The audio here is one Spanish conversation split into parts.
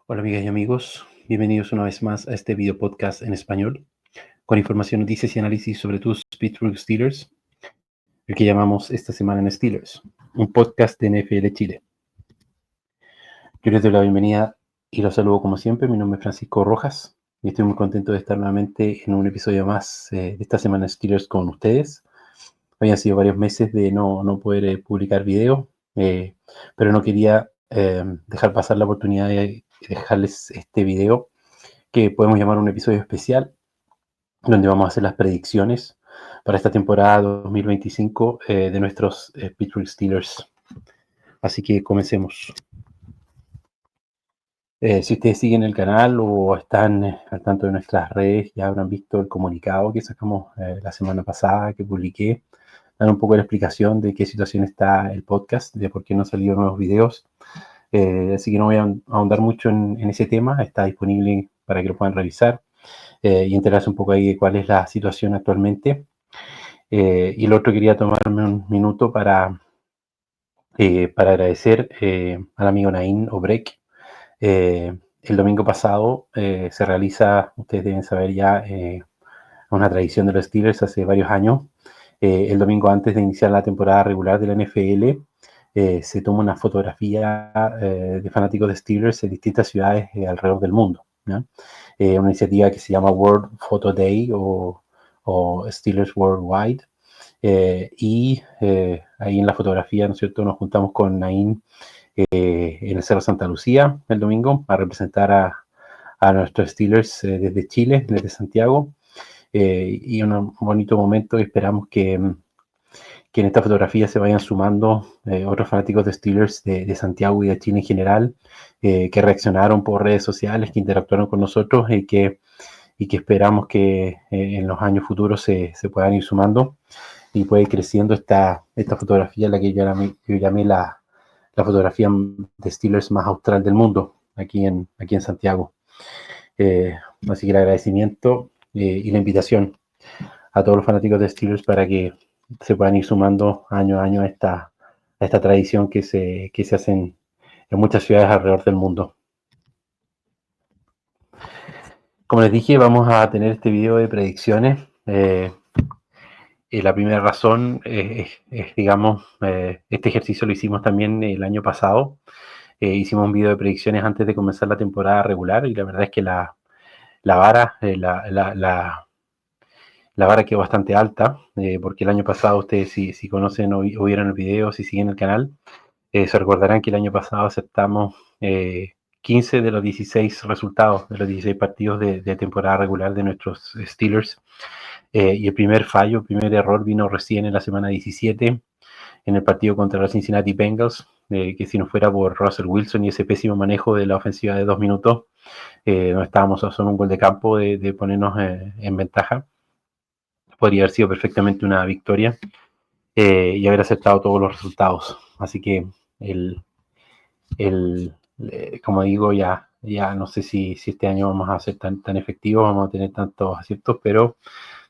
Hola amigas y amigos, bienvenidos una vez más a este video podcast en español con información, noticias y análisis sobre tus Pittsburgh Steelers, el que llamamos esta semana en Steelers, un podcast de NFL Chile. Yo les doy la bienvenida y los saludo como siempre. Mi nombre es Francisco Rojas y estoy muy contento de estar nuevamente en un episodio más de esta semana en Steelers con ustedes. Habían sido varios meses de no poder publicar video, pero no quería dejar pasar la oportunidad de dejarles este video que podemos llamar un episodio especial, donde vamos a hacer las predicciones para esta temporada 2025 de nuestros Pittsburgh Steelers. Así que comencemos. Si ustedes siguen el canal o están al tanto de nuestras redes, ya habrán visto el comunicado que sacamos la semana pasada, que publiqué, dar un poco de la explicación de qué situación está el podcast, de por qué no han salido nuevos videos. Así que no voy a ahondar mucho en ese tema, está disponible para que lo puedan revisar y enterarse un poco ahí de cuál es la situación actualmente. Y lo otro, quería tomarme un minuto para agradecer al amigo Naín Obrek. El domingo pasado se realiza, ustedes deben saber ya, una tradición de los Steelers hace varios años. El domingo antes de iniciar la temporada regular de la NFL, se toma una fotografía de fanáticos de Steelers en distintas ciudades alrededor del mundo, ¿no? Una iniciativa que se llama World Photo Day o Steelers Worldwide. Ahí en la fotografía, ¿no es cierto?, nos juntamos con Naín en el Cerro Santa Lucía el domingo a representar a nuestros Steelers desde Chile, desde Santiago. Y un bonito momento, y esperamos que en esta fotografía se vayan sumando otros fanáticos de Steelers de Santiago y de Chile en general, que reaccionaron por redes sociales, que interactuaron con nosotros y que esperamos que en los años futuros se puedan ir sumando y pueda ir creciendo esta fotografía, la que yo llamé la fotografía de Steelers más austral del mundo, aquí en Santiago. Así que el agradecimiento y la invitación a todos los fanáticos de Steelers para que se puedan ir sumando año a año a esta tradición que se hace en muchas ciudades alrededor del mundo. Como les dije, vamos a tener este video de predicciones. La primera razón digamos, este ejercicio lo hicimos también el año pasado. Hicimos un video de predicciones antes de comenzar la temporada regular y la verdad es que la vara, la vara quedó bastante alta, porque el año pasado, ustedes si conocen o vieron el video, si siguen el canal, se recordarán que el año pasado aceptamos 15 de los 16 resultados, de los 16 partidos de temporada regular de nuestros Steelers. Y el primer fallo, el primer error vino recién en la semana 17, en el partido contra los Cincinnati Bengals, que si no fuera por Russell Wilson y ese pésimo manejo de la ofensiva de 2 minutos, no estábamos a solo un gol de campo de ponernos en ventaja. Podría haber sido perfectamente una victoria y haber aceptado todos los resultados. Así que como digo, ya no sé si este año vamos a ser tan efectivos, vamos a tener tantos aciertos, pero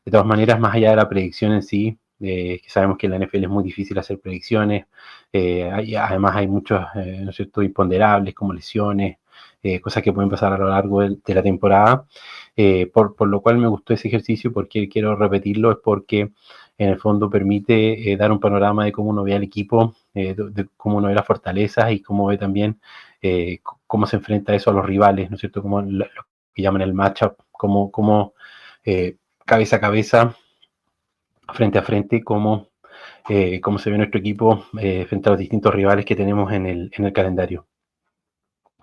de todas maneras, más allá de la predicción en sí, que sabemos que en la NFL es muy difícil hacer predicciones, además hay muchos, ¿no es cierto?, imponderables como lesiones, cosas que pueden pasar a lo largo de la temporada, por lo cual me gustó ese ejercicio, porque quiero repetirlo, es porque en el fondo permite dar un panorama de cómo uno ve al equipo, de cómo uno ve las fortalezas y cómo ve también cómo se enfrenta eso a los rivales, ¿no es cierto?, como lo que llaman el matchup, cómo cabeza a cabeza, frente a frente, cómo se ve nuestro equipo frente a los distintos rivales que tenemos en el calendario.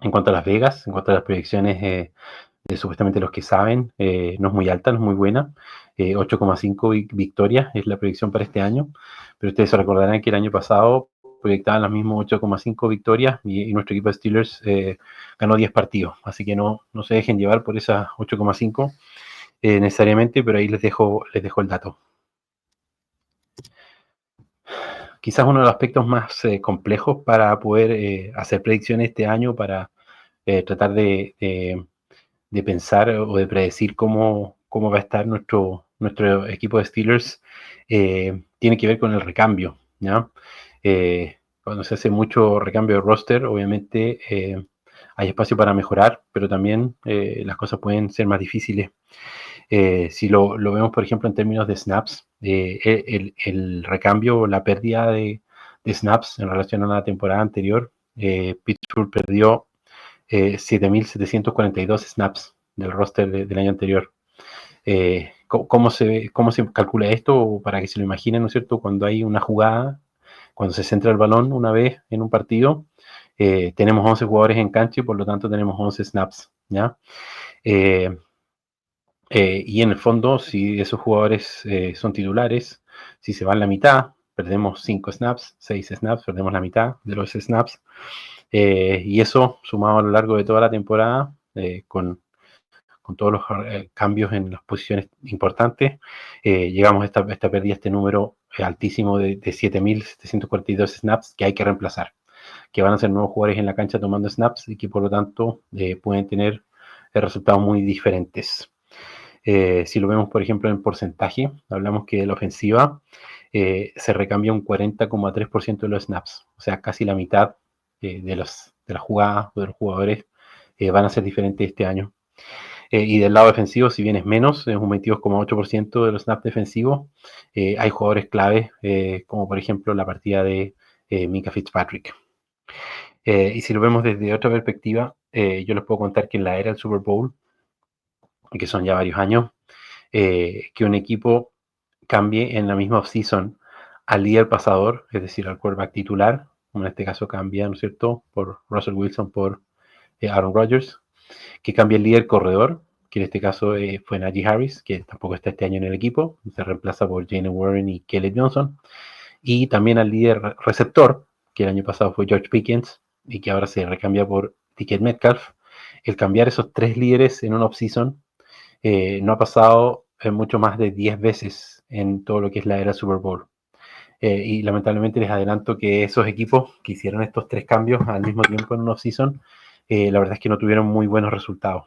En cuanto a Las Vegas, en cuanto a las proyecciones de supuestamente los que saben, no es muy alta, no es muy buena. 8,5 victorias es la proyección para este año, pero ustedes se recordarán que el año pasado proyectaban las mismas 8,5 victorias y nuestro equipo de Steelers ganó 10 partidos, así que no se dejen llevar por esas 8,5 necesariamente, pero ahí les dejo el dato. Quizás uno de los aspectos más complejos para poder hacer predicciones este año, para tratar de pensar o de predecir cómo va a estar nuestro equipo de Steelers, tiene que ver con el recambio, ¿ya? Cuando se hace mucho recambio de roster, obviamente hay espacio para mejorar, pero también las cosas pueden ser más difíciles. Si lo vemos, por ejemplo, en términos de snaps, el recambio, la pérdida de snaps en relación a la temporada anterior, Pittsburgh perdió 7.742 snaps del roster del año anterior. ¿Cómo se calcula esto? Para que se lo imaginen, ¿no es cierto? Cuando hay una jugada, cuando se centra el balón una vez en un partido, tenemos 11 jugadores en cancha y por lo tanto tenemos 11 snaps, ¿ya? Y en el fondo, si esos jugadores son titulares, si se van la mitad, perdemos 5 snaps, 6 snaps, perdemos la mitad de los snaps. Y eso, sumado a lo largo de toda la temporada, con todos los cambios en las posiciones importantes, llegamos a esta pérdida, este número altísimo de 7.742 snaps que hay que reemplazar, que van a ser nuevos jugadores en la cancha tomando snaps y que por lo tanto pueden tener resultados muy diferentes. Si lo vemos, por ejemplo, en porcentaje, hablamos que la ofensiva se recambia un 40,3% de los snaps, o sea, casi la mitad de las jugadas o de los jugadores van a ser diferentes este año. Y del lado defensivo, si bien es menos, es un 22,8% de los snaps defensivos, hay jugadores claves, como por ejemplo la partida de Minkah Fitzpatrick. Y si lo vemos desde otra perspectiva, yo les puedo contar que en la era del Super Bowl, que son ya varios años, que un equipo cambie en la misma offseason al líder pasador, es decir, al quarterback titular, como en este caso cambia, ¿no es cierto?, por Russell Wilson por Aaron Rodgers, que cambie el líder corredor, que en este caso fue Najee Harris, que tampoco está este año en el equipo, se reemplaza por Jalen Warren y Caleb Johnson, y también al líder receptor, que el año pasado fue George Pickens, y que ahora se recambia por DK Metcalf. El cambiar esos tres líderes en una offseason no ha pasado mucho más de 10 veces en todo lo que es la era Super Bowl. Y lamentablemente les adelanto que esos equipos que hicieron estos tres cambios al mismo tiempo en una offseason, la verdad es que no tuvieron muy buenos resultados.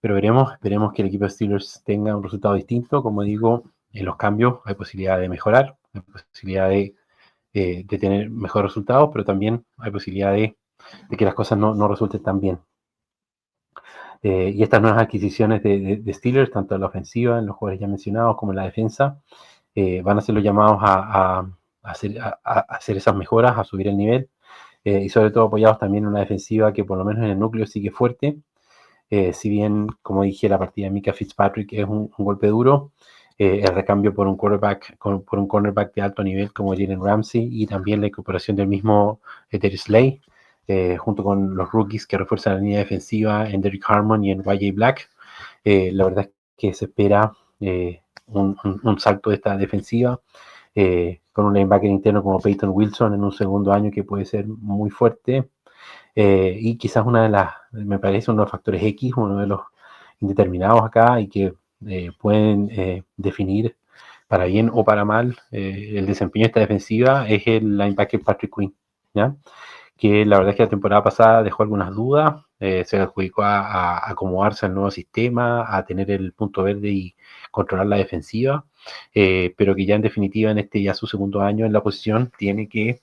Pero esperemos que el equipo de Steelers tenga un resultado distinto. Como digo, en los cambios hay posibilidad de mejorar, hay posibilidad de tener mejores resultados, pero también hay posibilidad de que las cosas no resulten tan bien. Y estas nuevas adquisiciones de Steelers, tanto en la ofensiva, en los jugadores ya mencionados, como en la defensa, van a ser los llamados a hacer esas mejoras, a subir el nivel, y sobre todo apoyados también en una defensiva que por lo menos en el núcleo sigue fuerte. Si bien, como dije, la partida de Minkah Fitzpatrick es un golpe duro, el recambio por un cornerback de alto nivel como Jalen Ramsey y también la incorporación del mismo Darius Slay, junto con los rookies que refuerzan la línea defensiva en Derrick Harmon y en YJ Black. La verdad es que se espera un salto de esta defensiva, con un linebacker interno como Peyton Wilson en un segundo año que puede ser muy fuerte. Y quizás me parece uno de los factores X, uno de los indeterminados acá y que pueden definir para bien o para mal el desempeño de esta defensiva es el linebacker Patrick Queen, ¿ya? Que la verdad es que la temporada pasada dejó algunas dudas, se adjudicó a acomodarse al nuevo sistema, a tener el punto verde y controlar la defensiva, pero que ya en definitiva en ya su segundo año en la posición tiene que,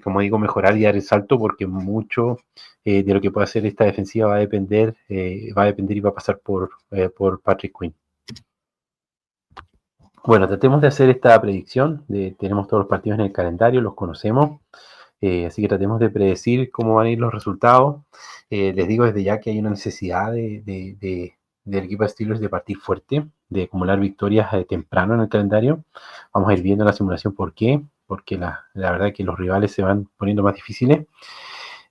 como digo, mejorar y dar el salto porque mucho de lo que puede hacer esta defensiva va a depender y va a pasar por Patrick Queen. Bueno, tratemos de hacer esta predicción. Tenemos todos los partidos en el calendario, los conocemos. Así que tratemos de predecir cómo van a ir los resultados. Les digo desde ya que hay una necesidad del equipo de Steelers de partir fuerte, de acumular victorias temprano en el calendario. Vamos a ir viendo en la simulación por qué, porque la verdad es que los rivales se van poniendo más difíciles.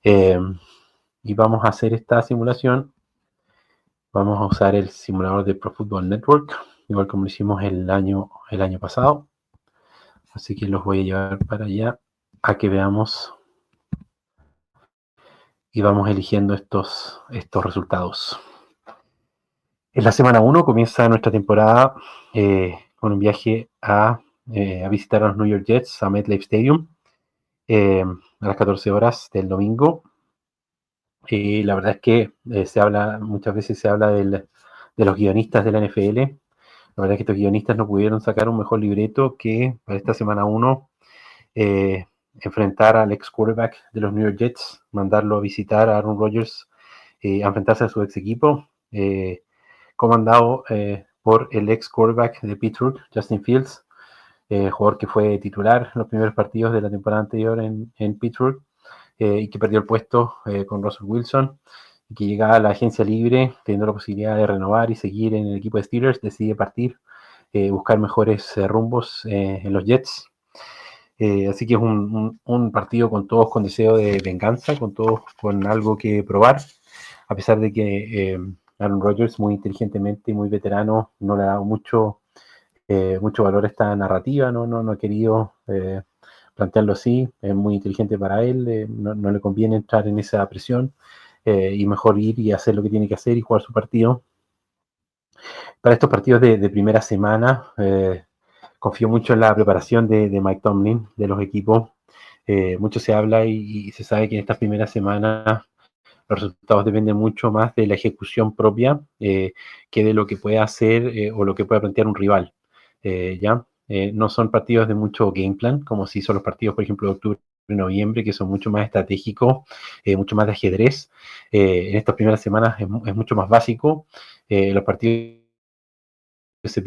Y vamos a hacer esta simulación. Vamos a usar el simulador de Pro Football Network, igual como lo hicimos el año pasado. Así que los voy a llevar para allá a que veamos y vamos eligiendo estos resultados. En la semana 1 comienza nuestra temporada con un viaje a visitar a los New York Jets a MetLife Stadium a las 14 horas del domingo. La verdad es que muchas veces se habla de los guionistas de la NFL. La verdad es que estos guionistas no pudieron sacar un mejor libreto que para esta semana 1 enfrentar al ex quarterback de los New York Jets, mandarlo a visitar a Aaron Rodgers, a enfrentarse a su ex equipo, comandado por el ex quarterback de Pittsburgh, Justin Fields, jugador que fue titular en los primeros partidos de la temporada anterior en Pittsburgh, y que perdió el puesto con Russell Wilson, y que llega a la agencia libre, teniendo la posibilidad de renovar y seguir en el equipo de Steelers, decide partir, buscar mejores rumbos en los Jets. Así que es un partido con todos con deseo de venganza, con todos con algo que probar, a pesar de que Aaron Rodgers, muy inteligentemente y muy veterano, no le ha dado mucho valor a esta narrativa, no ha querido plantearlo así, es muy inteligente para él, no le conviene entrar en esa presión, y mejor ir y hacer lo que tiene que hacer y jugar su partido. Para estos partidos de primera semana, confío mucho en la preparación de Mike Tomlin, de los equipos. Mucho se habla y se sabe que en estas primeras semanas los resultados dependen mucho más de la ejecución propia que de lo que pueda hacer o lo que pueda plantear un rival. ¿Ya? No son partidos de mucho game plan, como si son los partidos, por ejemplo, de octubre y noviembre, que son mucho más estratégicos, mucho más de ajedrez. En estas primeras semanas es mucho más básico. Los partidos se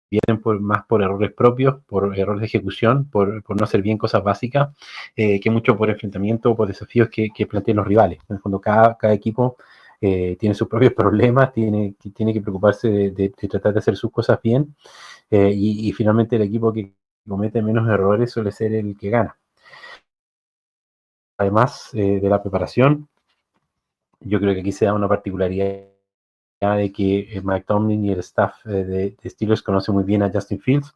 pierden más por errores propios, por errores de ejecución, por no hacer bien cosas básicas, que mucho por enfrentamiento o por desafíos que plantean los rivales. En el fondo, cada equipo tiene sus propios problemas, tiene que preocuparse de tratar de hacer sus cosas bien, y finalmente el equipo que comete menos errores suele ser el que gana. Además de la preparación, yo creo que aquí se da una particularidad de que Mike Tomlin y el staff de Steelers conocen muy bien a Justin Fields,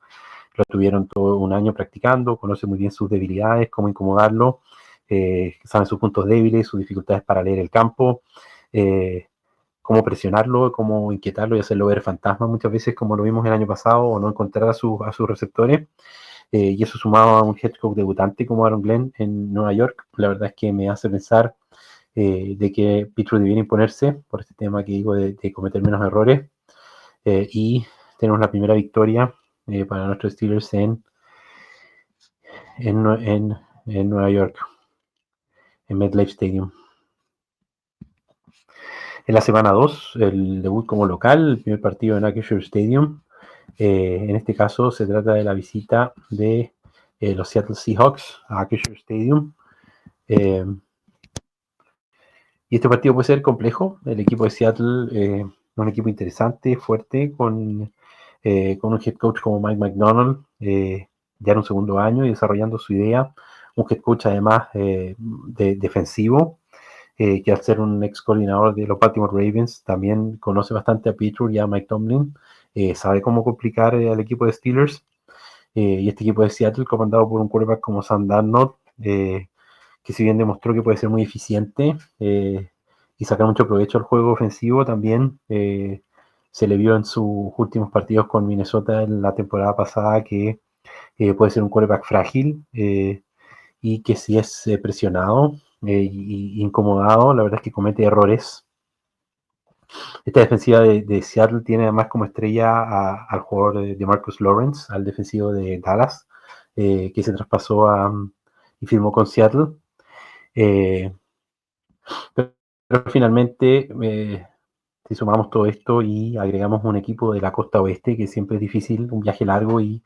lo tuvieron todo un año practicando, conocen muy bien sus debilidades, cómo incomodarlo, saben sus puntos débiles, sus dificultades para leer el campo, cómo presionarlo, cómo inquietarlo y hacerlo ver fantasma muchas veces, como lo vimos el año pasado, o no encontrar a sus receptores. Y eso sumado a un head coach debutante como Aaron Glenn en Nueva York, la verdad es que me hace pensar de que Pittsburgh debiera imponerse por este tema que digo de cometer menos errores, y tenemos la primera victoria para nuestros Steelers en Nueva York, en MetLife Stadium. En la semana 2, el debut como local, el primer partido en Acrisure Stadium. En este caso se trata de la visita de los Seattle Seahawks a Acrisure Stadium. Y este partido puede ser complejo. El equipo de Seattle es un equipo interesante, fuerte, con un head coach como Mike McDonald, ya en un segundo año y desarrollando su idea. Un head coach además defensivo, que al ser un ex coordinador de los Baltimore Ravens también conoce bastante a Pittsburgh y a Mike Tomlin, sabe cómo complicar al equipo de Steelers, y este equipo de Seattle comandado por un quarterback como Sam Darnold, que si bien demostró que puede ser muy eficiente y sacar mucho provecho al juego ofensivo, también se le vio en sus últimos partidos con Minnesota en la temporada pasada que puede ser un quarterback frágil, y que si es presionado y incomodado, la verdad es que comete errores. Esta defensiva de Seattle tiene además como estrella al jugador de Marcus Lawrence, al defensivo de Dallas, que se traspasó y firmó con Seattle. Pero finalmente, si sumamos todo esto y agregamos un equipo de la costa oeste, que siempre es difícil, un viaje largo y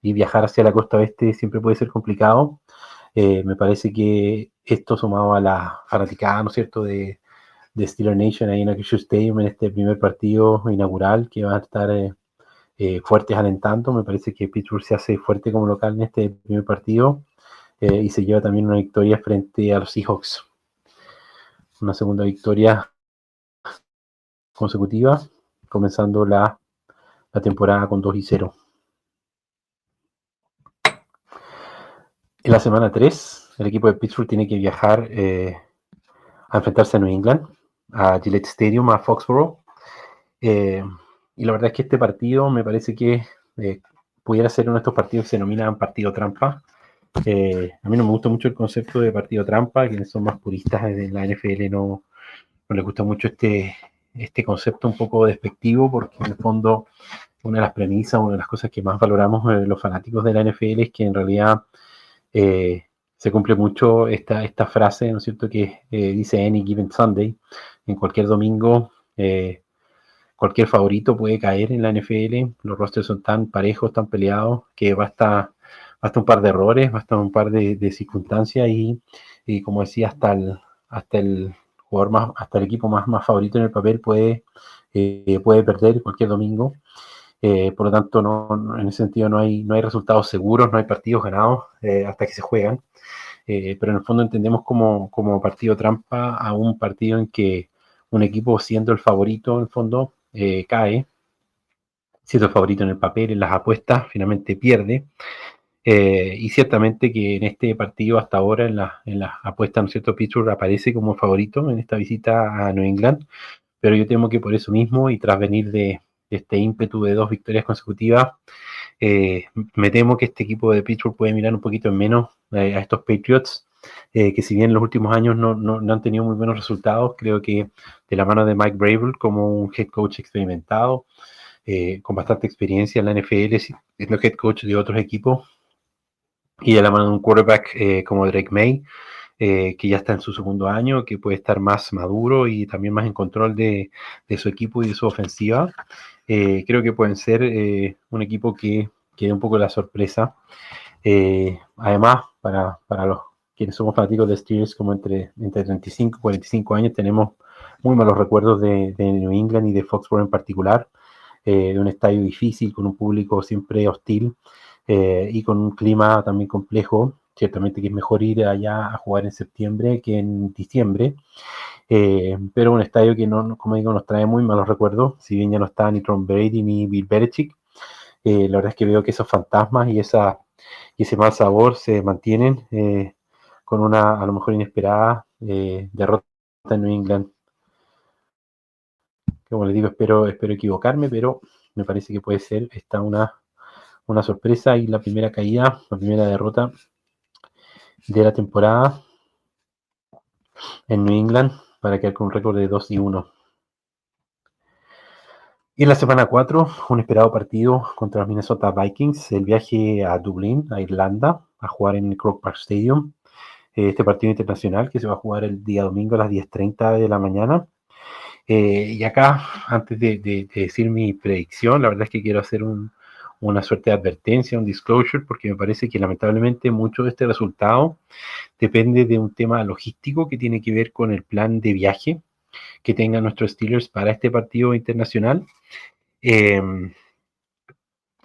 viajar hacia la costa oeste siempre puede ser complicado. Me parece que esto sumado a la fanaticada, ¿no es cierto?, de Steeler Nation ahí en Acrisure Stadium en este primer partido inaugural, que va a estar fuertes alentando. Me parece que Pittsburgh se hace fuerte como local en este primer partido, y se lleva también una victoria frente a los Seahawks. Una segunda victoria consecutiva, comenzando la temporada con 2-0. En la semana 3, el equipo de Pittsburgh tiene que viajar a enfrentarse a New England, a Gillette Stadium, a Foxborough. Y la verdad es que este partido me parece que pudiera ser uno de estos partidos que se denominan partido trampa. A mí no me gusta mucho el concepto de partido trampa, quienes son más puristas en la NFL no les gusta mucho este concepto un poco despectivo, porque en el fondo una de las premisas, una de las cosas que más valoramos los fanáticos de la NFL es que en realidad se cumple mucho esta frase, ¿no es cierto?, que dice Any Given Sunday, en cualquier domingo, cualquier favorito puede caer en la NFL, los rosters son tan parejos, tan peleados, que basta un par de errores, basta un par de circunstancias y como decía, hasta el jugador más, hasta el equipo más favorito en el papel puede perder cualquier domingo. Por lo tanto, en ese sentido no hay resultados seguros, no hay partidos ganados hasta que se juegan. Pero en el fondo entendemos como partido trampa a un partido en que un equipo, siendo el favorito en el fondo, cae, siendo el favorito en el papel, en las apuestas, finalmente pierde. Y ciertamente que en este partido hasta ahora, en las apuestas, ¿no es cierto?, Pittsburgh aparece como favorito en esta visita a New England, pero yo temo que por eso mismo y tras venir de este ímpetu de 2 victorias consecutivas, me temo que este equipo de Pittsburgh puede mirar un poquito en menos a estos Patriots, que si bien en los últimos años no han tenido muy buenos resultados, creo que de la mano de Mike Vrabel como un head coach experimentado, con bastante experiencia en la NFL, siendo head coach de otros equipos, y de la mano de un quarterback como Drake May, que ya está en su segundo año, que puede estar más maduro y también más en control de su equipo y de su ofensiva. Creo que pueden ser un equipo que dé un poco la sorpresa. Además, para los quienes somos fanáticos de Steelers, como entre 35 y 45 años, tenemos muy malos recuerdos de New England y de Foxborough en particular, de un estadio difícil, con un público siempre hostil y con un clima también complejo. Ciertamente que es mejor ir allá a jugar en septiembre que en diciembre, pero un estadio que, como digo, nos trae muy malos recuerdos, si bien ya no está ni Tom Brady ni Bill Belichick. La verdad es que veo que esos fantasmas y ese mal sabor se mantienen con una a lo mejor inesperada derrota en New England. Como les digo, espero equivocarme, pero me parece que puede ser esta una sorpresa y la primera caída, la primera derrota de la temporada en New England para quedar con un récord de 2-1. Y en la semana 4, un esperado partido contra los Minnesota Vikings, el viaje a Dublín, a Irlanda, a jugar en el Croke Park Stadium. Este partido internacional que se va a jugar el día domingo a las 10:30 de la mañana. Y acá, antes de decir mi predicción, la verdad es que quiero hacer una suerte de advertencia, un disclosure, porque me parece que lamentablemente mucho de este resultado depende de un tema logístico que tiene que ver con el plan de viaje que tengan nuestros Steelers para este partido internacional.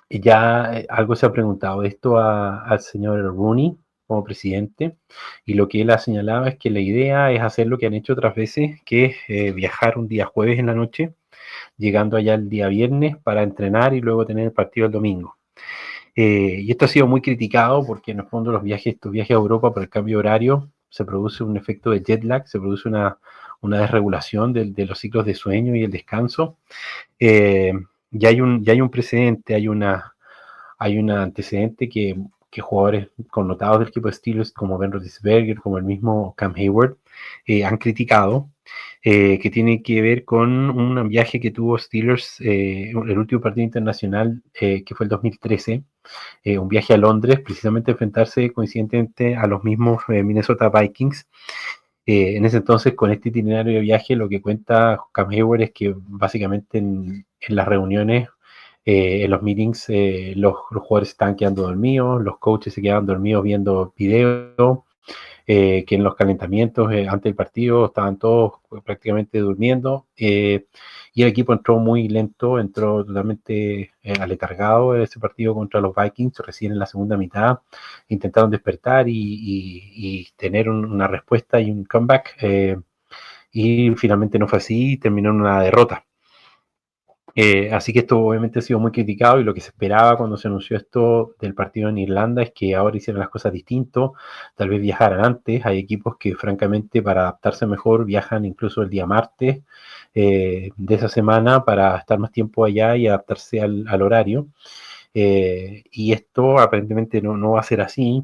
Ya algo se ha preguntado esto al señor Rooney como presidente, y lo que él ha señalado es que la idea es hacer lo que han hecho otras veces, que es viajar un día jueves en la noche, llegando allá el día viernes para entrenar y luego tener el partido el domingo. Y esto ha sido muy criticado porque en el fondo estos viajes a Europa por el cambio horario, se produce un efecto de jet lag, se produce una desregulación de los ciclos de sueño y el descanso. Ya hay un precedente, hay un antecedente que jugadores connotados del equipo de Steelers como Ben Roethlisberger, como el mismo Cam Hayward, han criticado, que tiene que ver con un viaje que tuvo Steelers, el último partido internacional, que fue el 2013, un viaje a Londres, precisamente enfrentarse coincidentemente a los mismos Minnesota Vikings. En ese entonces, con este itinerario de viaje, lo que cuenta Cam Hayward es que básicamente en las reuniones, en los meetings, los jugadores estaban quedando dormidos, los coaches se quedaban dormidos viendo videos, que en los calentamientos antes del partido estaban todos prácticamente durmiendo, y el equipo entró muy lento, entró totalmente aletargado en ese partido contra los Vikings. Recién en la segunda mitad intentaron despertar y tener una respuesta y un comeback, y finalmente no fue así, terminó en una derrota. Así que esto obviamente ha sido muy criticado, y lo que se esperaba cuando se anunció esto del partido en Irlanda es que ahora hicieran las cosas distinto, tal vez viajaran antes. Hay equipos que francamente, para adaptarse mejor, viajan incluso el día martes de esa semana para estar más tiempo allá y adaptarse al horario. Y esto aparentemente no va a ser así.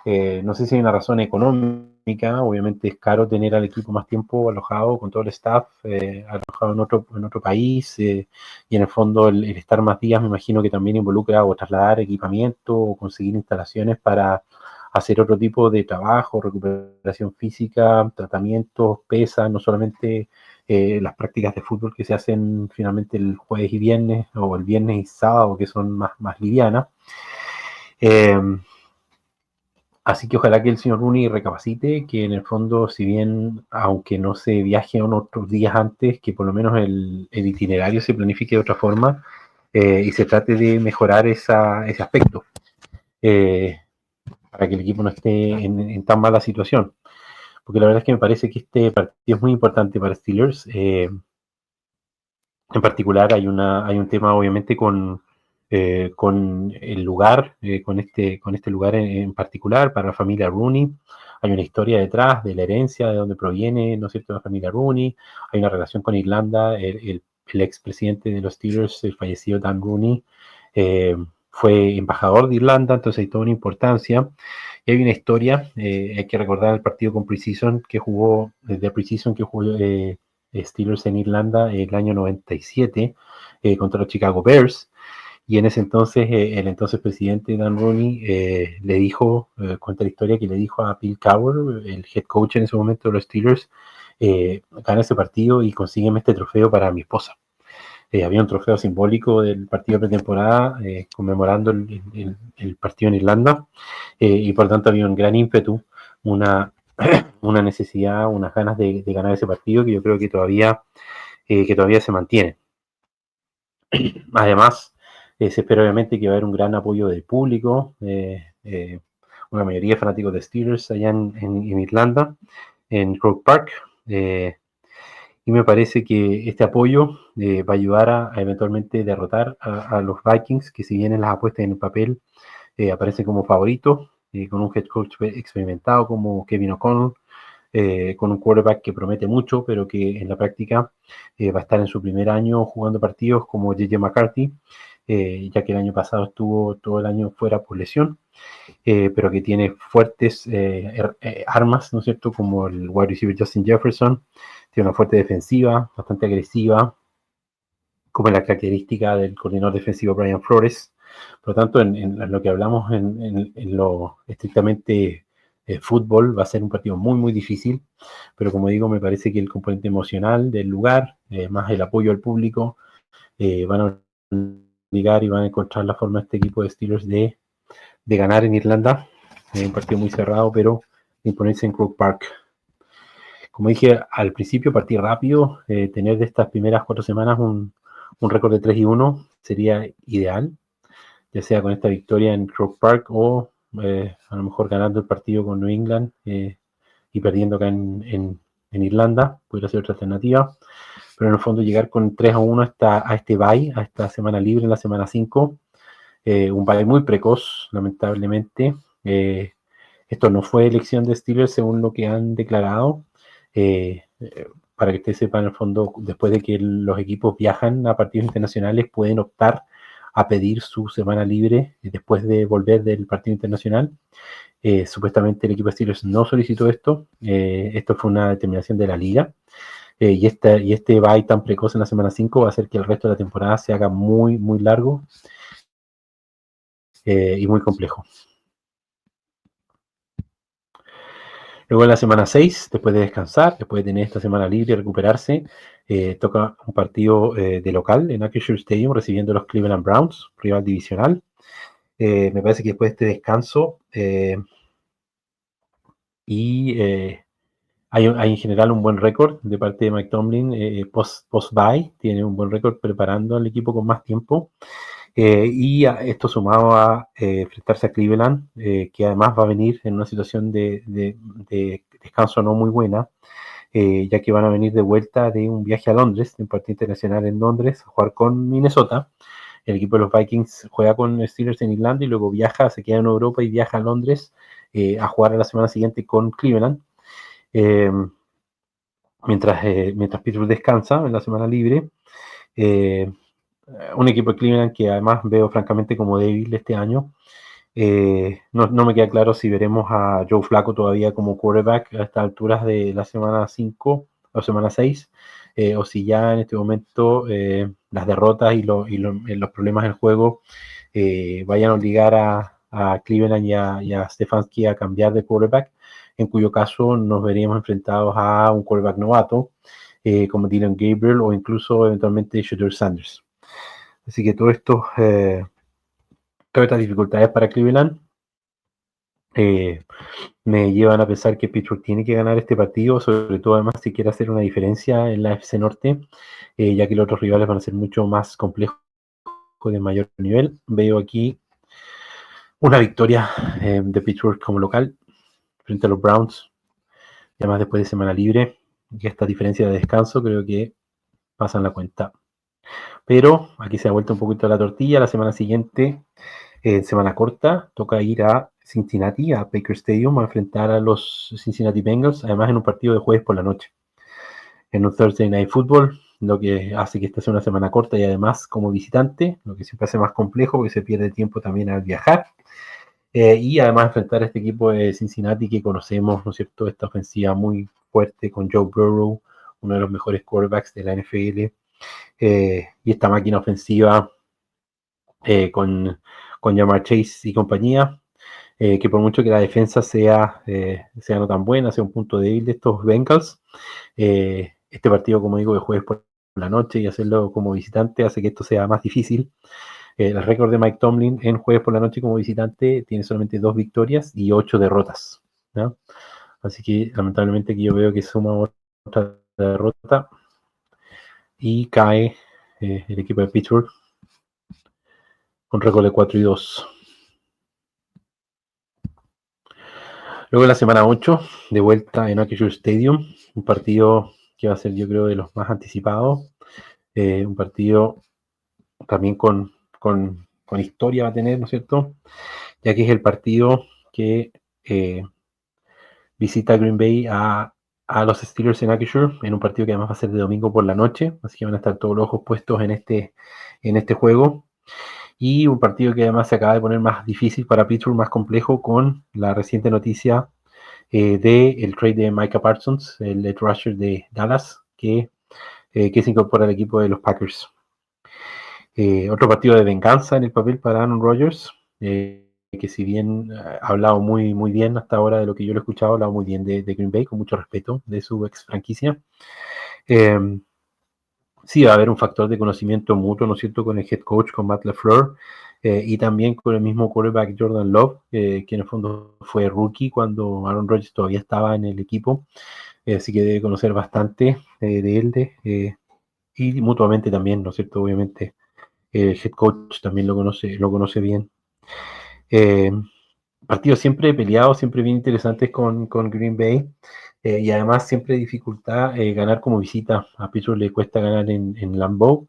No sé si hay una razón económica. Obviamente es caro tener al equipo más tiempo alojado con todo el staff, alojado en otro país, y en el fondo el estar más días me imagino que también involucra o trasladar equipamiento o conseguir instalaciones para hacer otro tipo de trabajo, recuperación física, tratamientos, pesas, no solamente las prácticas de fútbol que se hacen finalmente el jueves y viernes, o el viernes y sábado, que son más livianas. Así que ojalá que el señor Rooney recapacite, que en el fondo, si bien, aunque no se viaje otros días antes, que por lo menos el itinerario se planifique de otra forma, y se trate de mejorar ese aspecto, eh, para que el equipo no esté en tan mala situación. Porque la verdad es que me parece que este partido es muy importante para Steelers. En particular hay un tema obviamente con el lugar, con este lugar en particular para la familia Rooney. Hay una historia detrás de la herencia, de dónde proviene, ¿no es cierto?, la familia Rooney. Hay una relación con Irlanda. El expresidente de los Steelers, el fallecido Dan Rooney, eh, fue embajador de Irlanda, entonces hay toda una importancia. Y hay una historia, hay que recordar el partido con Precision que jugó, de Precision que jugó Steelers en Irlanda el año 97 contra los Chicago Bears. Y en ese entonces, el entonces presidente Dan Rooney le dijo, cuenta la historia, que le dijo a Bill Cowher, el head coach en ese momento de los Steelers, gana ese partido y consígueme este trofeo para mi esposa. Había un trofeo simbólico del partido de pretemporada conmemorando el partido en Irlanda, y por tanto había un gran ímpetu, una, una necesidad, unas ganas de ganar ese partido que yo creo que todavía se mantiene. Además, se espera obviamente que va a haber un gran apoyo del público, una mayoría de fanáticos de Steelers allá en Irlanda, en Croke Park, y me parece que este apoyo va a ayudar a eventualmente derrotar a los Vikings, que si bien en las apuestas en el papel aparecen como favoritos, con un head coach experimentado como Kevin O'Connell, con un quarterback que promete mucho, pero que en la práctica va a estar en su primer año jugando partidos como J.J. McCarthy, ya que el año pasado estuvo todo el año fuera por lesión, pero que tiene fuertes armas, ¿no es cierto?, como el wide receiver Justin Jefferson, tiene una fuerte defensiva, bastante agresiva, como la característica del coordinador defensivo Brian Flores. Por lo tanto, en lo que hablamos en lo estrictamente fútbol, va a ser un partido muy difícil, pero como digo, me parece que el componente emocional del lugar, más el apoyo al público, van a obligar y van a encontrar la forma de este equipo de Steelers de ganar en Irlanda, un partido muy cerrado, pero de imponerse en Croke Park. Como dije al principio, partir rápido, tener de estas primeras 4 semanas un récord de 3-1 sería ideal, ya sea con esta victoria en Croke Park o a lo mejor ganando el partido con New England y perdiendo acá en Irlanda, podría ser otra alternativa, pero en el fondo llegar con 3-1 a este bye, a esta semana libre en la semana 5, un bye muy precoz, lamentablemente. Esto no fue elección de Steelers según lo que han declarado. Para que ustedes sepan, en el fondo, después de que los equipos viajan a partidos internacionales, pueden optar a pedir su semana libre después de volver del partido internacional. Supuestamente el equipo de Steelers no solicitó esto. Esto fue una determinación de la liga. Y este bye tan precoz en la semana 5 va a hacer que el resto de la temporada se haga muy largo y muy complejo. Luego en la semana 6, después de descansar, después de tener esta semana libre y recuperarse, toca un partido de local en Acrisure Stadium recibiendo a los Cleveland Browns, rival divisional. Me parece que después de este descanso hay en general un buen récord de parte de Mike Tomlin post-bye, tiene un buen récord preparando al equipo con más tiempo. Y esto sumado a enfrentarse a Cleveland, que además va a venir en una situación de descanso no muy buena, ya que van a venir de vuelta de un viaje a Londres, de un partido internacional en Londres, a jugar con Minnesota. El equipo de los Vikings juega con Steelers en Irlanda y luego viaja, se queda en Europa y viaja a Londres a jugar a la semana siguiente con Cleveland. Mientras Pittsburgh descansa en la semana libre. Un equipo de Cleveland que además veo francamente como débil este año. No me queda claro si veremos a Joe Flacco todavía como quarterback a estas alturas de la semana 5 o semana 6, o si ya en este momento las derrotas y los problemas del juego vayan a obligar a a Cleveland y a Stefanski a cambiar de quarterback, en cuyo caso nos veríamos enfrentados a un quarterback novato, como Dylan Gabriel o incluso eventualmente Shedeur Sanders. Así que todas estas dificultades para Cleveland me llevan a pensar que Pittsburgh tiene que ganar este partido, sobre todo además si quiere hacer una diferencia en la FC Norte, ya que los otros rivales van a ser mucho más complejos de mayor nivel. Veo aquí una victoria de Pittsburgh como local frente a los Browns, y además después de semana libre, y esta diferencia de descanso creo que pasan la cuenta. Pero aquí se ha vuelto un poquito la tortilla. La semana siguiente, semana corta, toca ir a Cincinnati, a Baker Stadium, a enfrentar a los Cincinnati Bengals, además en un partido de jueves por la noche, en un Thursday Night Football, lo que hace que esta sea una semana corta y además como visitante, lo que siempre hace más complejo porque se pierde tiempo también al viajar. Y además enfrentar a este equipo de Cincinnati que conocemos, ¿no es cierto? Esta ofensiva muy fuerte con Joe Burrow, uno de los mejores quarterbacks de la NFL, y esta máquina ofensiva con Ja'Marr Chase y compañía, que por mucho que la defensa sea no tan buena, sea un punto débil de estos Bengals, este partido, como digo, de jueves por la noche y hacerlo como visitante hace que esto sea más difícil. El récord de Mike Tomlin en jueves por la noche como visitante tiene solamente 2 victorias y 8 derrotas, ¿no? Así que lamentablemente aquí yo veo que suma otra derrota y cae el equipo de Pittsburgh con récord de 4-2. Luego la semana 8, de vuelta en Acrisure Stadium, un partido que va a ser yo creo de los más anticipados, un partido también con historia va a tener, ¿no es cierto? Ya que es el partido que visita Green Bay a los Steelers en Acrisure, en un partido que además va a ser de domingo por la noche, así que van a estar todos los ojos puestos en este juego. Y un partido que además se acaba de poner más difícil para Pittsburgh, más complejo, con la reciente noticia del trade de Micah Parsons, el edge rusher de Dallas, que se incorpora al equipo de los Packers. Otro partido de venganza en el papel para Aaron Rodgers, que si bien ha hablado muy, muy bien hasta ahora de lo que yo lo he escuchado, ha hablado muy bien de Green Bay, con mucho respeto de su ex franquicia. Sí, va a haber un factor de conocimiento mutuo, ¿no es cierto?, con el head coach, con Matt LaFleur, y también con el mismo quarterback Jordan Love, que en el fondo fue rookie cuando Aaron Rodgers todavía estaba en el equipo, así que debe conocer bastante de él, y mutuamente también, ¿no es cierto?, obviamente el head coach también lo conoce bien. Partidos siempre peleados, siempre bien interesantes con Green Bay, y además siempre dificultad ganar como visita. A Pittsburgh le cuesta ganar en Lambeau,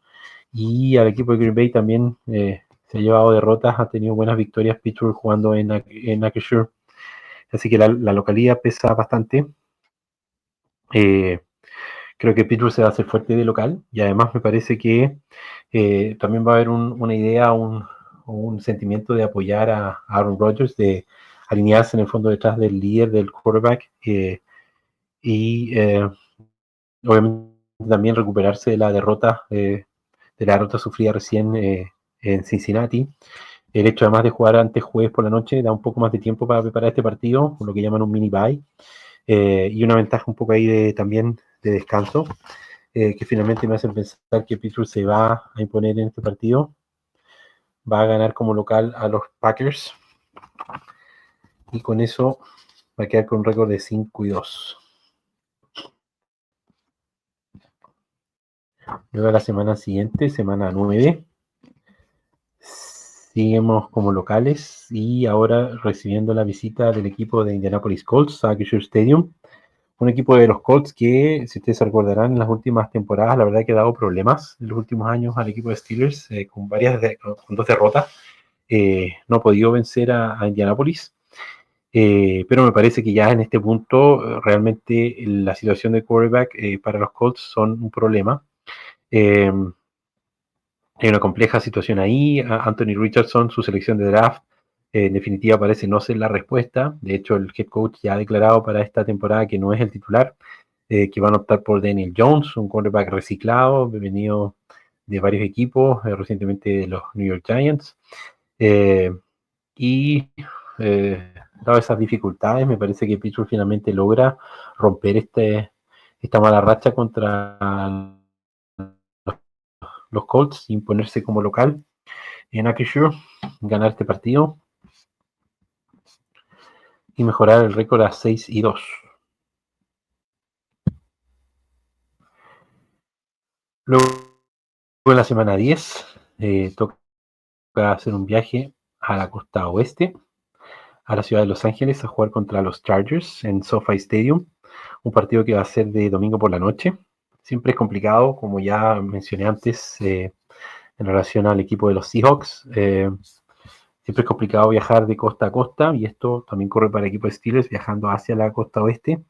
y al equipo de Green Bay también se ha llevado derrotas, ha tenido buenas victorias Pittsburgh jugando en Acrisure, así que la localidad pesa bastante. Creo que Pittsburgh se va a hacer fuerte de local, y además me parece que también va a haber una idea, un sentimiento de apoyar a Aaron Rodgers, de alinearse en el fondo detrás del líder, del quarterback, y obviamente también recuperarse de la derrota sufrida recién en Cincinnati. El hecho además de jugar antes jueves por la noche da un poco más de tiempo para preparar este partido, por lo que llaman un mini bye, y una ventaja un poco ahí también de descanso, que finalmente me hacen pensar que Pittsburgh se va a imponer en este partido, va a ganar como local a los Packers, y con eso va a quedar con un récord de 5-2. Luego la semana siguiente, semana 9, seguimos como locales y ahora recibiendo la visita del equipo de Indianapolis Colts a Acrisure Stadium. Un equipo de los Colts que, si ustedes se recordarán, en las últimas temporadas, la verdad que ha dado problemas en los últimos años al equipo de Steelers, con 2 derrotas. No ha podido vencer a Indianapolis, pero me parece que ya en este punto realmente la situación de quarterback para los Colts son un problema. Hay una compleja situación ahí. Anthony Richardson, su selección de draft, en definitiva parece no ser la respuesta. De hecho, el head coach ya ha declarado para esta temporada que no es el titular, que van a optar por Daniel Jones, un quarterback reciclado, venido de varios equipos, recientemente de los New York Giants. Y dadas esas dificultades, me parece que Pittsburgh finalmente logra romper esta mala racha contra los Colts, imponerse como local en Acrisure, ganar este partido y mejorar el récord a 6-2. Luego en la semana 10 toca hacer un viaje a la costa oeste, a la ciudad de Los Ángeles, a jugar contra los Chargers en SoFi Stadium, un partido que va a ser de domingo por la noche. Siempre es complicado, como ya mencioné antes, en relación al equipo de los Seahawks. Siempre es complicado viajar de costa a costa, y esto también corre para el equipo de Steelers viajando hacia la costa oeste.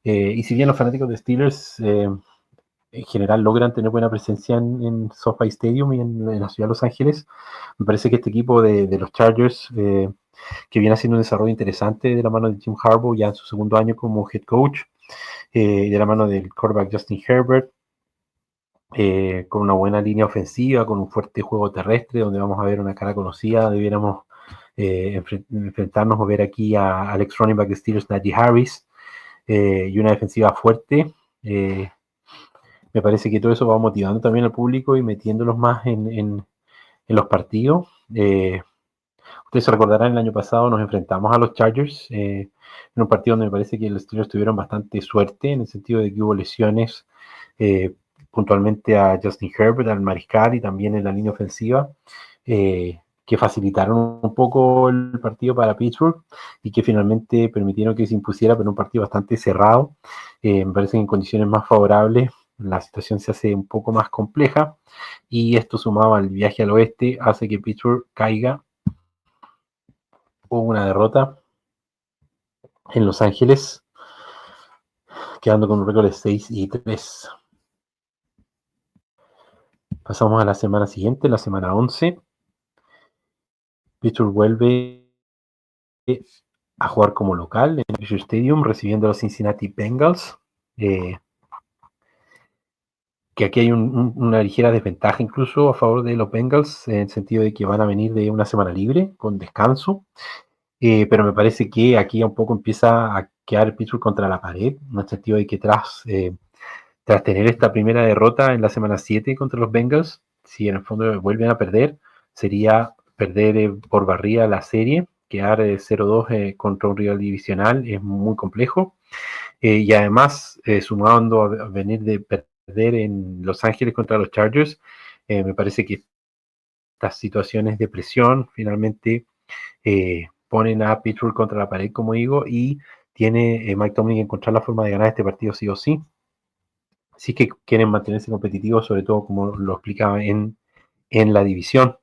Y si bien los fanáticos de Steelers en general logran tener buena presencia en SoFi Stadium y en la ciudad de Los Ángeles, me parece que este equipo de los Chargers, que viene haciendo un desarrollo interesante de la mano de Jim Harbaugh ya en su segundo año como head coach, de la mano del quarterback Justin Herbert, con una buena línea ofensiva, con un fuerte juego terrestre, donde vamos a ver una cara conocida. Debiéramos enfrentarnos o ver aquí a Alex running back de Steelers, Najee Harris, y una defensiva fuerte. Me parece que todo eso va motivando también al público y metiéndolos más en los partidos. Ustedes se recordarán, el año pasado nos enfrentamos a los Chargers en un partido donde me parece que los Steelers tuvieron bastante suerte, en el sentido de que hubo lesiones puntualmente a Justin Herbert, al mariscal, y también en la línea ofensiva, que facilitaron un poco el partido para Pittsburgh y que finalmente permitieron que se impusiera, pero un partido bastante cerrado. Me parece que en condiciones más favorables la situación se hace un poco más compleja, y esto sumado al viaje al oeste hace que Pittsburgh caiga. Hubo una derrota en Los Ángeles, quedando con un récord de 6-3. Pasamos a la semana siguiente, la semana 11. Pittsburgh vuelve a jugar como local en el Fisher Stadium, recibiendo a los Cincinnati Bengals. Que aquí hay una ligera desventaja incluso a favor de los Bengals, en el sentido de que van a venir de una semana libre, con descanso. Pero me parece que aquí un poco empieza a quedar Pittsburgh contra la pared, en el sentido de que tras tener esta primera derrota en la semana 7 contra los Bengals, si en el fondo vuelven a perder, sería perder por barrida la serie, quedar 0-2 contra un rival divisional es muy complejo. Y además, sumando a venir de perder en Los Ángeles contra los Chargers, me parece que estas situaciones de presión finalmente ponen a Pittsburgh contra la pared, como digo, y tiene Mike Tomlin que encontrar la forma de ganar este partido sí o sí. Sí que quieren mantenerse competitivos, sobre todo como lo explicaba en la división.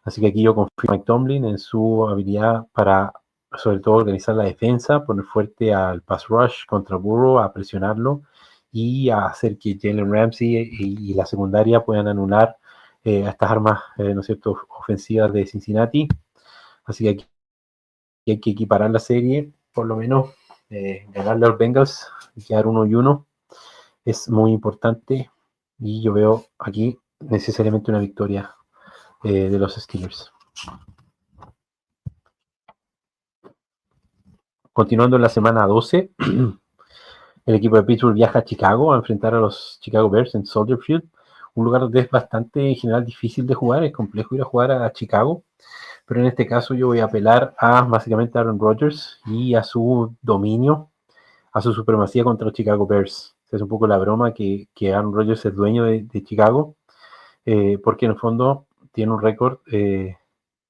Así que aquí yo confío en Mike Tomlin en su habilidad para, sobre todo, organizar la defensa, poner fuerte al pass rush contra Burrow, a presionarlo y a hacer que Jalen Ramsey y la secundaria puedan anular a estas armas, ¿no es cierto?, ofensivas de Cincinnati. Así que aquí hay que equiparar la serie, por lo menos ganarle a los Bengals y quedar 1-1 es muy importante, y yo veo aquí necesariamente una victoria de los Steelers. Continuando en la semana 12, el equipo de Pittsburgh viaja a Chicago a enfrentar a los Chicago Bears en Soldier Field, un lugar donde es bastante en general difícil de jugar, es complejo ir a jugar a Chicago, pero en este caso yo voy a apelar a básicamente a Aaron Rodgers y a su dominio, a su supremacía contra los Chicago Bears. Es un poco la broma que Aaron Rodgers es dueño de Chicago, porque en el fondo tiene un récord de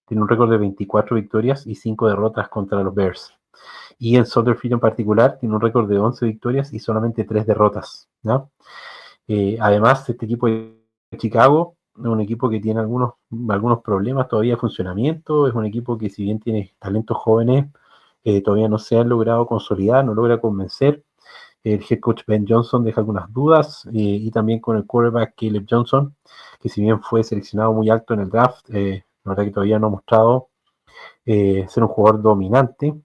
24 victorias y 5 derrotas contra los Bears. Y en Soldier Field en particular tiene un récord de 11 victorias y solamente 3 derrotas, ¿no? Además, este equipo de Chicago es un equipo que tiene algunos problemas todavía de funcionamiento. Es un equipo que, si bien tiene talentos jóvenes, todavía no se han logrado consolidar, no logra convencer. El head coach Ben Johnson deja algunas dudas, y también con el quarterback Caleb Johnson, que si bien fue seleccionado muy alto en el draft, la verdad que todavía no ha mostrado ser un jugador dominante.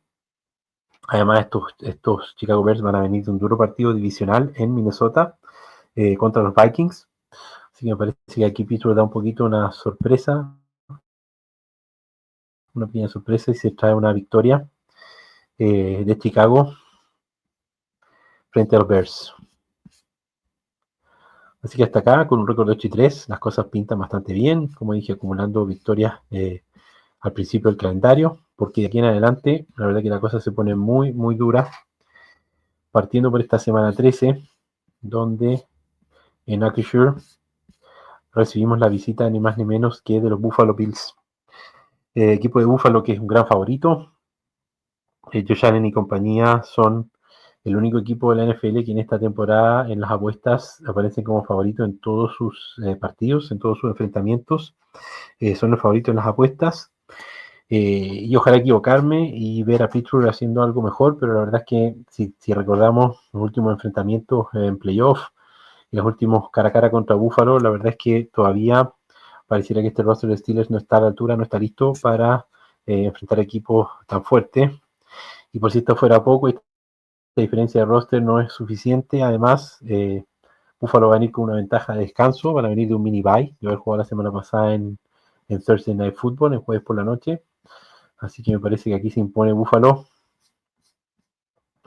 Además, estos Chicago Bears van a venir de un duro partido divisional en Minnesota contra los Vikings. Así que me parece que aquí Pittsburgh da un poquito una sorpresa una pequeña sorpresa y se trae una victoria de Chicago frente a los Bears. Así que hasta acá, con un récord de 8-3, las cosas pintan bastante bien, como dije, acumulando victorias al principio del calendario, porque de aquí en adelante, la verdad que la cosa se pone muy, muy dura, partiendo por esta semana 13, donde en Acrisure recibimos la visita ni más ni menos que de los Buffalo Bills. Equipo de Buffalo que es un gran favorito. Josh Allen y compañía son el único equipo de la NFL que en esta temporada en las apuestas aparecen como favorito en todos sus partidos, en todos sus enfrentamientos. Son los favoritos en las apuestas. Y ojalá equivocarme y ver a Pittsburgh haciendo algo mejor, pero la verdad es que si recordamos los últimos enfrentamientos en playoff y los últimos cara a cara contra Buffalo, la verdad es que todavía pareciera que este roster de Steelers no está a la altura, no está listo para enfrentar equipos tan fuertes. Y por si esto fuera poco, esta diferencia de roster no es suficiente. Además, Buffalo va a venir con una ventaja de descanso, van a venir de un mini bye, de haber jugado la semana pasada en Thursday Night Football, en jueves por la noche. Así que me parece que aquí se impone Buffalo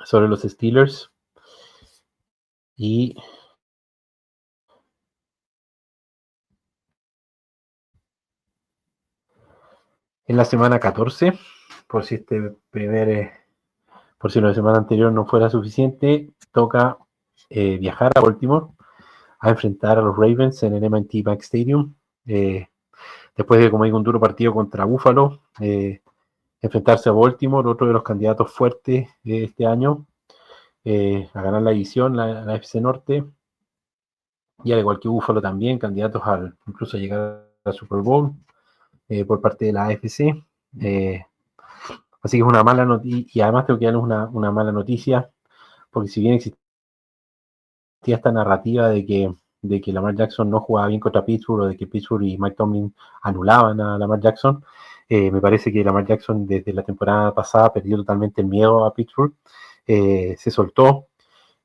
sobre los Steelers. Y en la semana 14, por si por si la semana anterior no fuera suficiente, toca viajar a Baltimore a enfrentar a los Ravens en el M&T Bank Stadium. Después de, como digo, un duro partido contra Buffalo, enfrentarse a Baltimore, otro de los candidatos fuertes de este año, a ganar la división, la FC Norte, y al igual que Buffalo también, candidatos incluso a llegar al Super Bowl por parte de la AFC. Así que es una mala noticia, y además tengo que darles una mala noticia, porque si bien existía esta narrativa de que Lamar Jackson no jugaba bien contra Pittsburgh, o de que Pittsburgh y Mike Tomlin anulaban a Lamar Jackson, me parece que Lamar Jackson desde la temporada pasada perdió totalmente el miedo a Pittsburgh, se soltó,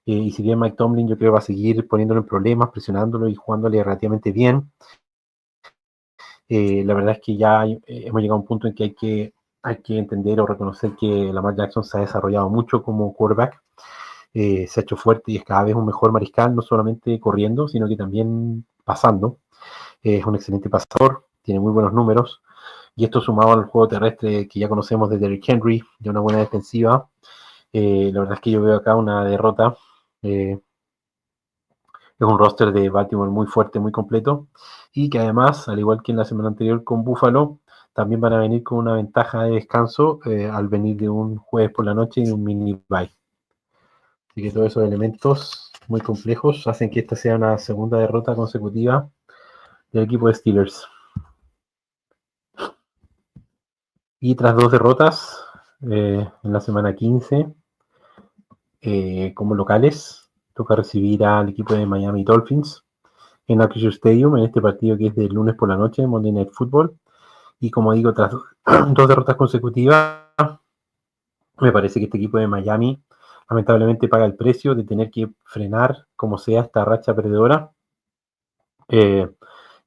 y si bien Mike Tomlin yo creo que va a seguir poniéndolo en problemas, presionándolo y jugándole relativamente bien, la verdad es que ya hemos llegado a un punto en que hay que entender o reconocer que Lamar Jackson se ha desarrollado mucho como quarterback, se ha hecho fuerte y es cada vez un mejor mariscal, no solamente corriendo, sino que también pasando. Es un excelente pasador, tiene muy buenos números, y esto sumado al juego terrestre que ya conocemos de Derrick Henry, de una buena defensiva, la verdad es que yo veo acá una derrota. Es un roster de Baltimore muy fuerte, muy completo, y que además, al igual que en la semana anterior con Buffalo, también van a venir con una ventaja de descanso al venir de un jueves por la noche y de un mini bye. Así que todos esos elementos muy complejos hacen que esta sea una segunda derrota consecutiva del equipo de Steelers. Y tras dos derrotas en la semana 15 como locales, toca recibir al equipo de Miami Dolphins en Acrisure Stadium, en este partido que es del lunes por la noche, Monday Night Football. Y como digo, tras dos derrotas consecutivas, me parece que este equipo de Miami lamentablemente paga el precio de tener que frenar como sea esta racha perdedora.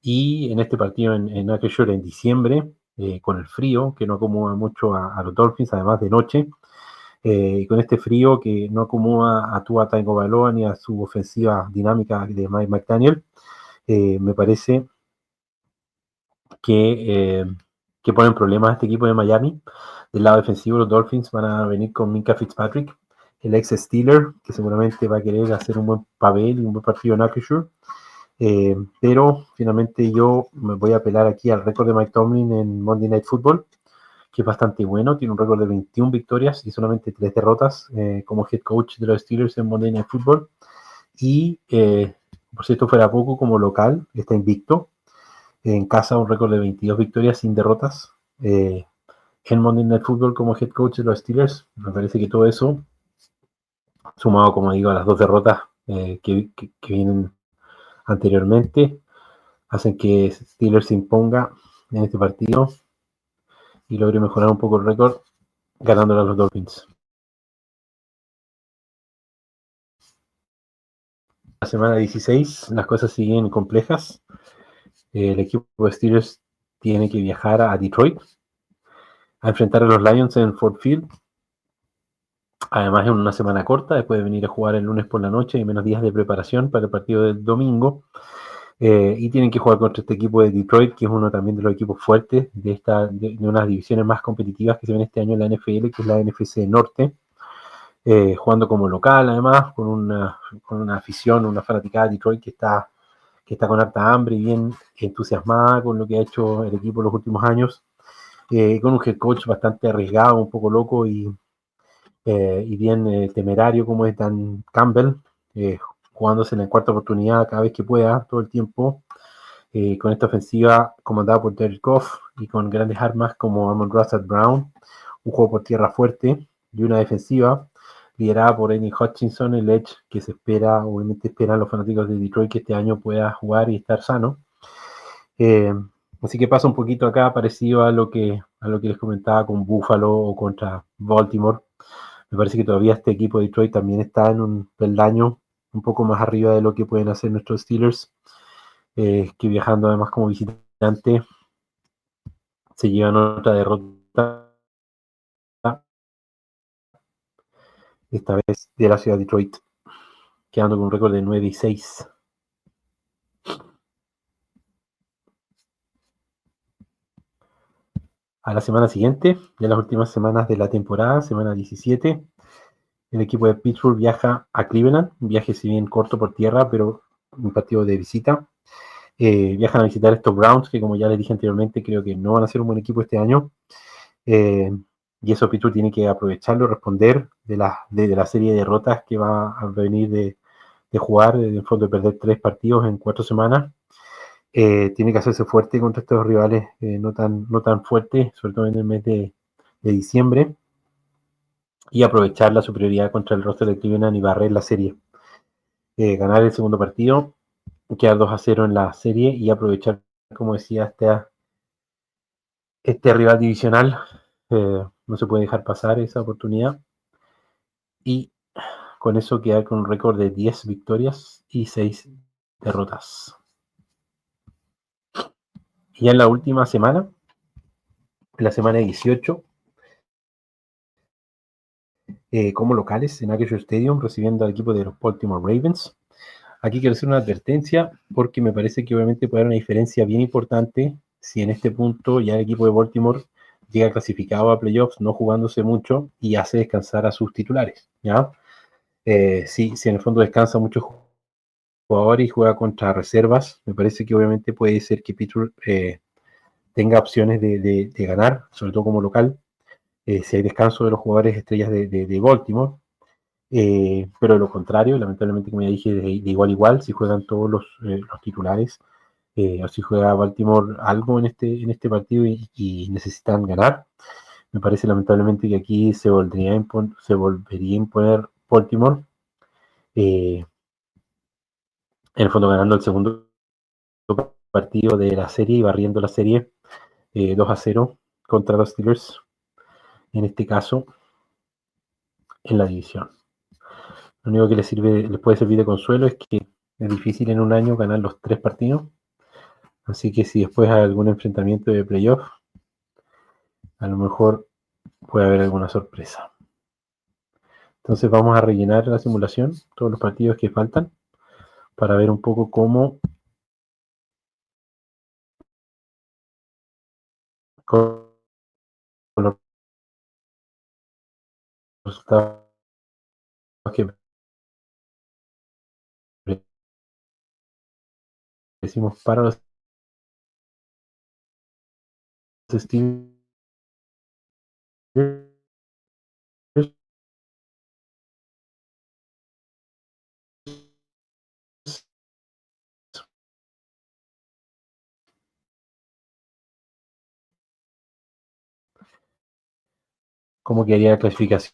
Y en este partido en Acrisure en diciembre, con el frío, que no acomoda mucho a los Dolphins, además de noche, y con este frío que no acomoda a Tua Tagovailoa ni a su ofensiva dinámica de Mike McDaniel, me parece que, que ponen problemas a este equipo de Miami. Del lado defensivo, los Dolphins van a venir con Minka Fitzpatrick, el ex Steeler, que seguramente va a querer hacer un buen papel y un buen partido en Acrisure. Pero finalmente yo me voy a apelar aquí al récord de Mike Tomlin en Monday Night Football, que es bastante bueno, tiene un récord de 21 victorias y solamente 3 derrotas como head coach de los Steelers en Monday Night Football. Y por si esto fuera poco, como local, está invicto. En casa un récord de 22 victorias sin derrotas. En Monday Night Football como head coach de los Steelers, me parece que todo eso, sumado, como digo, a las dos derrotas que vienen anteriormente, hacen que Steelers se imponga en este partido y logre mejorar un poco el récord ganándole a los Dolphins. La semana 16 las cosas siguen complejas. El equipo de Steelers tiene que viajar a Detroit a enfrentar a los Lions en Ford Field. Además, en una semana corta, después de venir a jugar el lunes por la noche y menos días de preparación para el partido del domingo. Y tienen que jugar contra este equipo de Detroit, que es uno también de los equipos fuertes de unas divisiones más competitivas que se ven este año en la NFL, que es la NFC Norte. Jugando como local, además, con una afición, una fanaticada de Detroit que está con harta hambre y bien entusiasmada con lo que ha hecho el equipo en los últimos años. Con un head coach bastante arriesgado, un poco loco y bien temerario como es Dan Campbell, jugándose en la cuarta oportunidad cada vez que pueda, todo el tiempo, con esta ofensiva comandada por Derek Goff y con grandes armas como Amon-Ra St. Brown, un juego por tierra fuerte y una defensiva liderada por Aiden Hutchinson, el edge que se espera, obviamente esperan los fanáticos de Detroit que este año pueda jugar y estar sano. Así que pasa un poquito acá parecido a lo que les comentaba con Buffalo o contra Baltimore. Me parece que todavía este equipo de Detroit también está en un peldaño un poco más arriba de lo que pueden hacer nuestros Steelers, que viajando además como visitante se llevan otra derrota, esta vez de la ciudad de Detroit, quedando con un récord de 9-6. A la semana siguiente, ya las últimas semanas de la temporada, semana 17, el equipo de Pittsburgh viaja a Cleveland, un viaje si bien corto por tierra, pero un partido de visita. Viajan a visitar estos Browns, que como ya les dije anteriormente, creo que no van a ser un buen equipo este año. Eh, y eso Pittsburgh tiene que aprovecharlo, responder de la serie de derrotas que va a venir de jugar, en el fondo de perder 3 partidos en 4 semanas. Tiene que hacerse fuerte contra estos rivales no tan fuertes, sobre todo en el mes de diciembre, y aprovechar la superioridad contra el roster de Cleveland y barrer la serie. Ganar el segundo partido, quedar 2-0 en la serie y aprovechar, como decía, este rival divisional. No se puede dejar pasar esa oportunidad y con eso quedar con un récord de 10 victorias y 6 derrotas. Y ya en la última semana, la semana 18, como locales en Acrisure Stadium, recibiendo al equipo de los Baltimore Ravens. Aquí quiero hacer una advertencia porque me parece que obviamente puede haber una diferencia bien importante si en este punto ya el equipo de Baltimore llega clasificado a playoffs, no jugándose mucho y hace descansar a sus titulares, ¿ya? Si en el fondo descansa muchos jugadores y juega contra reservas, me parece que obviamente puede ser que Pittsburgh tenga opciones de ganar, sobre todo como local, si hay descanso de los jugadores estrellas de Baltimore. Pero lo contrario, lamentablemente, como ya dije, de igual a igual, si juegan todos los titulares, o si juega Baltimore algo en este partido y necesitan ganar, me parece lamentablemente que aquí se volvería a imponer Baltimore, en el fondo ganando el segundo partido de la serie y barriendo la serie 2-0 contra los Steelers, en este caso en la división. Lo único que les puede servir de consuelo es que es difícil en un año ganar los 3 partidos. Así que si después hay algún enfrentamiento de playoff, a lo mejor puede haber alguna sorpresa. Entonces vamos a rellenar la simulación, todos los partidos que faltan, para ver un poco cómo con los resultados que decimos para los Steelers, cómo quedaría la clasificación.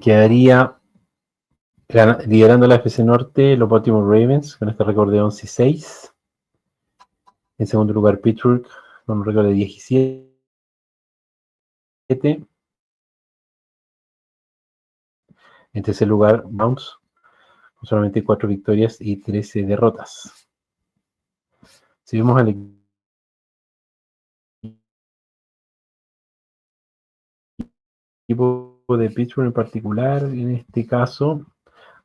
Quedaría liderando la FC Norte los Baltimore Ravens con este récord de 11-6. En segundo lugar Pittsburgh con un récord de 17. En tercer lugar Browns solamente 4 victorias y 13 derrotas. Si vemos al equipo de Pittsburgh en particular, en este caso,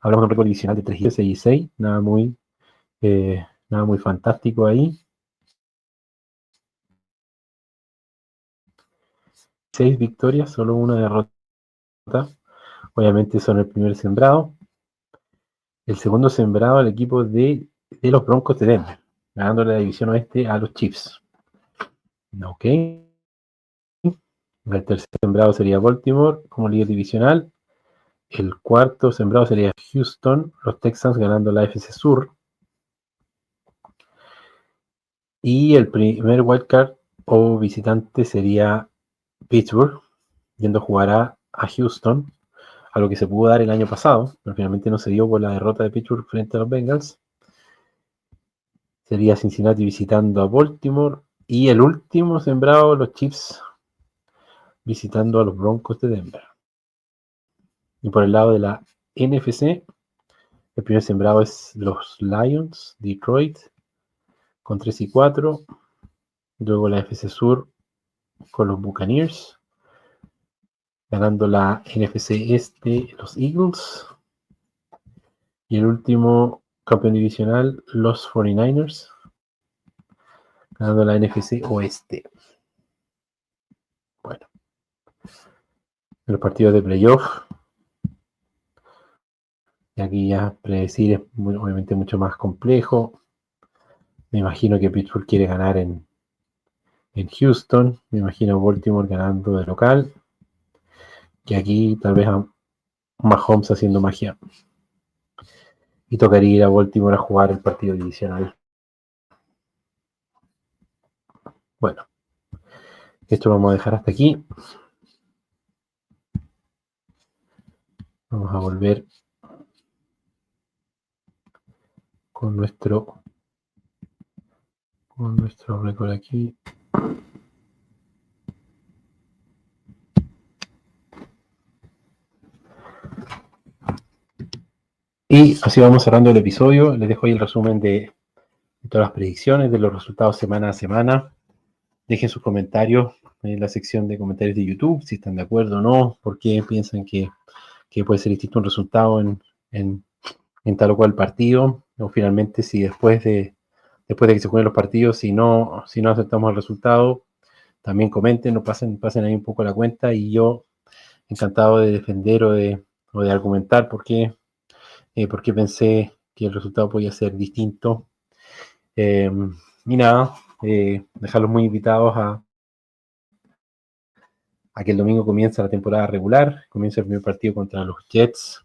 hablamos de un récord divisional de 3-6, nada muy fantástico ahí. 6 victorias, solo una derrota. Obviamente son el primer sembrado. El segundo sembrado, el equipo de los Broncos de Denver, ganando la división oeste a los Chiefs. Ok. El tercer sembrado sería Baltimore como líder divisional. El cuarto sembrado sería Houston, los Texans ganando la AFC Sur. Y el primer wildcard o visitante sería Pittsburgh, yendo a jugar a Houston, a lo que se pudo dar el año pasado, pero finalmente no se dio por la derrota de Pittsburgh frente a los Bengals. Sería Cincinnati visitando a Baltimore. Y el último sembrado, los Chiefs, visitando a los Broncos de Denver. Y por el lado de la NFC, el primer sembrado es los Lions, Detroit, con 3-4. Luego la NFC Sur con los Buccaneers. Ganando la NFC Este, los Eagles. Y el último campeón divisional, los 49ers. Ganando la NFC Oeste. Bueno. Los partidos de playoff. Y aquí ya predecir es obviamente mucho más complejo. Me imagino que Pittsburgh quiere ganar en Houston. Me imagino Baltimore ganando de local. Y aquí tal vez a Mahomes haciendo magia. Y tocaría ir a Baltimore a jugar el partido divisional. Bueno, esto lo vamos a dejar hasta aquí. Vamos a volver con nuestro récord aquí. Y así vamos cerrando el episodio. Les dejo ahí el resumen de todas las predicciones, de los resultados semana a semana. Dejen sus comentarios en la sección de comentarios de YouTube, si están de acuerdo o no, por qué piensan que puede ser distinto un resultado en tal o cual partido, o finalmente si después de que se jueguen los partidos, si no aceptamos el resultado, también comenten o pasen ahí un poco la cuenta, y yo encantado de defender o de argumentar por qué pensé que el resultado podía ser distinto. Y nada, dejarlos muy invitados a que el domingo comienza la temporada regular, comienza el primer partido contra los Jets,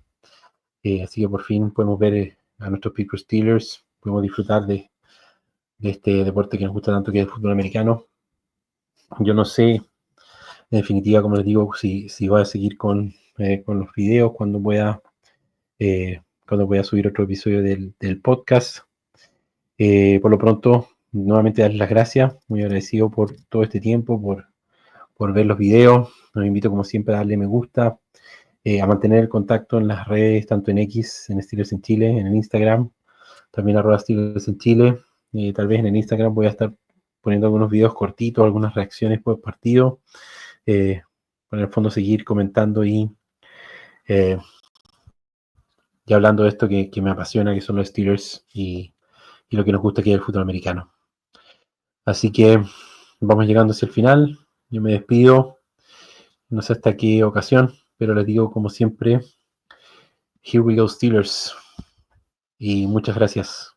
así que por fin podemos ver a nuestros Pittsburgh Steelers, podemos disfrutar de este deporte que nos gusta tanto, que es el fútbol americano. Yo no sé, en definitiva, como les digo, si voy a seguir con los videos cuando pueda subir otro episodio del podcast. Por lo pronto, nuevamente darles las gracias, muy agradecido por todo este tiempo, por ver los videos. Los invito como siempre a darle me gusta, a mantener el contacto en las redes, tanto en X, en Steelers en Chile, en el Instagram, también @Steelers en Chile. Tal vez en el Instagram voy a estar poniendo algunos videos cortitos, algunas reacciones por partido, para en el fondo seguir comentando y hablando de esto que me apasiona, que son los Steelers y lo que nos gusta aquí del fútbol americano. Así que vamos llegando hacia el final. Yo me despido, no sé hasta qué ocasión, pero les digo como siempre, here we go Steelers, y muchas gracias.